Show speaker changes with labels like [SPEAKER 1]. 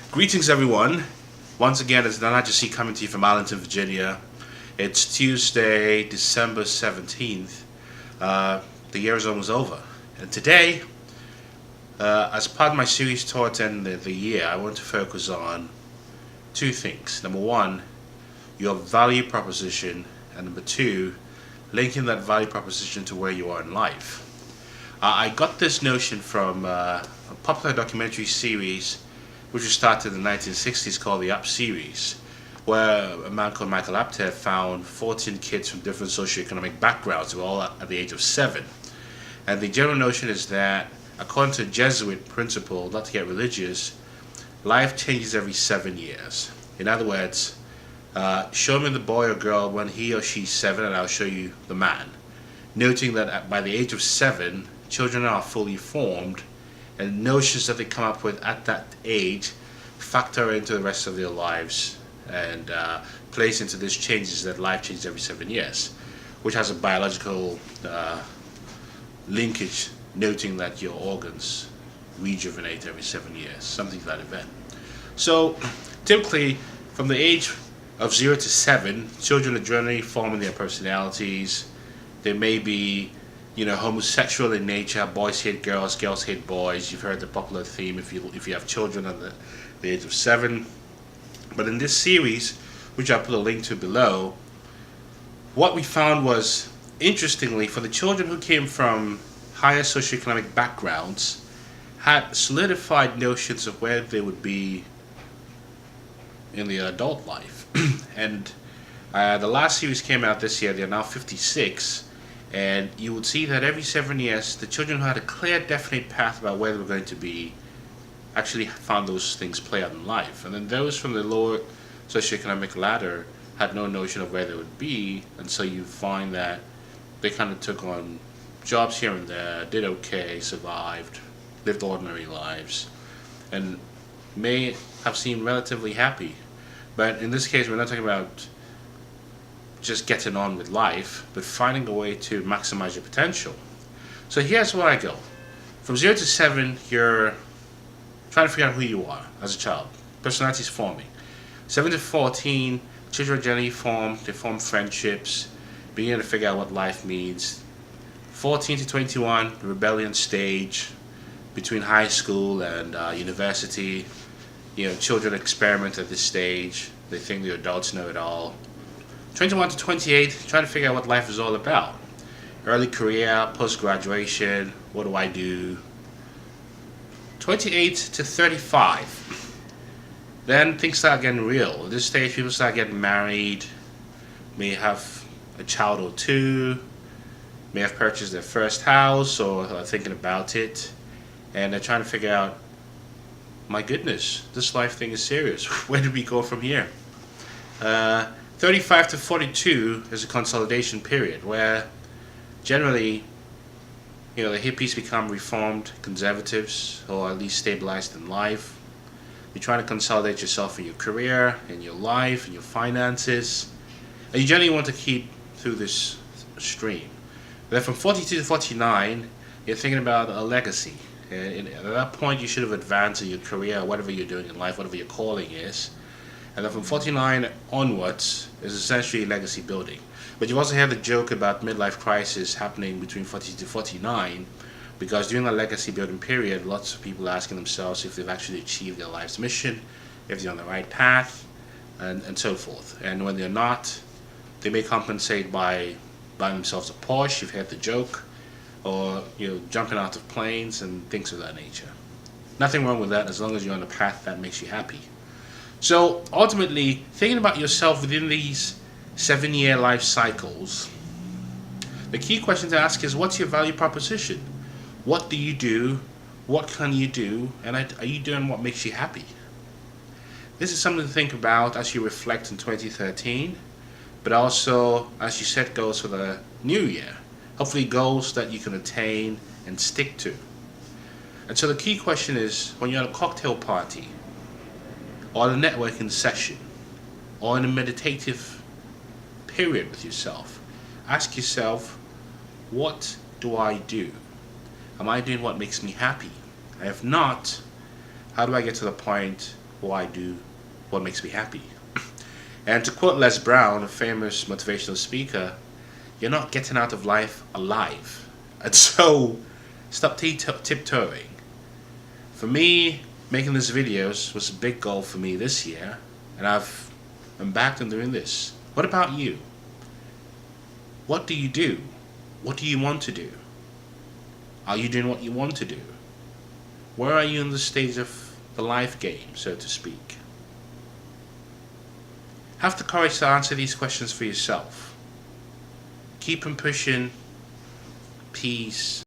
[SPEAKER 1] Greetings, everyone. Once again, it's Gyesie coming to you from Arlington, Virginia. It's Tuesday, December 17th. The year is almost over. And today, as part of my series towards the end of the year, I want to focus on two things. Number one, your value proposition, and number two, linking that value proposition to where you are in life. I got this notion from a popular documentary series which was started in the 1960s called the Up series, where a man called Michael Apted found 14 kids from different socioeconomic backgrounds who were all at the age of 7. And the general notion is that, according to a Jesuit principle, not to get religious, life changes every 7 years. In other words, show me the boy or girl when he or she's 7 and I'll show you the man. Noting that by the age of 7, children are fully formed and notions that they come up with at that age factor into the rest of their lives and plays into these changes that life changes every 7 years, which has a biological linkage, noting that your organs rejuvenate every 7 years, something to that event. So typically from the age of 0 to 7, children are generally forming their personalities. They may be homosexual in nature. Boys hate girls, girls hate boys. You've heard the popular theme if you have children under the age of 7. But in this series, which I'll put a link to below, what we found was, interestingly, for the children who came from higher socioeconomic backgrounds, had solidified notions of where they would be in their adult life. And the last series came out this year. They're now 56. And you would see that every 7 years, the children who had a clear, definite path about where they were going to be actually found those things play out in life. And then those from the lower socioeconomic ladder had no notion of where they would be, and so you find that they kind of took on jobs here and there, did okay, survived, lived ordinary lives, and may have seemed relatively happy. But in this case, we're not talking about just getting on with life, but finding a way to maximize your potential. So here's where I go. From 0 to 7, you're trying to figure out who you are as a child. Personality is forming. 7 to 14, children generally they form friendships, beginning to figure out what life means. 14 to 21, the rebellion stage, between high school and university. Children experiment at this stage. They think the adults know it all. 21 to 28, trying to figure out what life is all about. Early career, post-graduation, what do I do? 28 to 35, then things start getting real. At this stage, people start getting married, may have a child or two, may have purchased their first house or are thinking about it, and they're trying to figure out, my goodness, this life thing is serious. Where do we go from here? 35 to 42 is a consolidation period where generally, the hippies become reformed conservatives or at least stabilized in life. You're trying to consolidate yourself in your career, in your life, in your finances, and you generally want to keep through this stream. Then from 42 to 49, you're thinking about a legacy. And at that point, you should have advanced in your career, whatever you're doing in life, whatever your calling is. And then from 49 onwards is essentially legacy building. But you also have the joke about midlife crisis happening between 40 to 49, because during the legacy building period, lots of people are asking themselves if they've actually achieved their life's mission, if they're on the right path, and so forth. And when they're not, they may compensate by buying themselves a Porsche, you've heard the joke, or jumping out of planes and things of that nature. Nothing wrong with that as long as you're on a path that makes you happy. So ultimately, thinking about yourself within these 7-year life cycles, the key question to ask is, what's your value proposition? What do you do? What can you do? And are you doing what makes you happy? This is something to think about as you reflect in 2013, but also as you set goals for the new year. Hopefully goals that you can attain and stick to. And so the key question is, when you're at a cocktail party, or a networking session, or in a meditative period with yourself, ask yourself, what do I do? Am I doing what makes me happy? If not, how do I get to the point what I do, what makes me happy. And to quote Les Brown, a famous motivational speaker, you're not getting out of life alive. And so, stop tiptoeing. For me, making these videos was a big goal for me this year, and I've embarked on doing this. What about you? What do you do? What do you want to do? Are you doing what you want to do? Where are you in the stage of the life game, so to speak? Have the courage to answer these questions for yourself. Keep on pushing. Peace.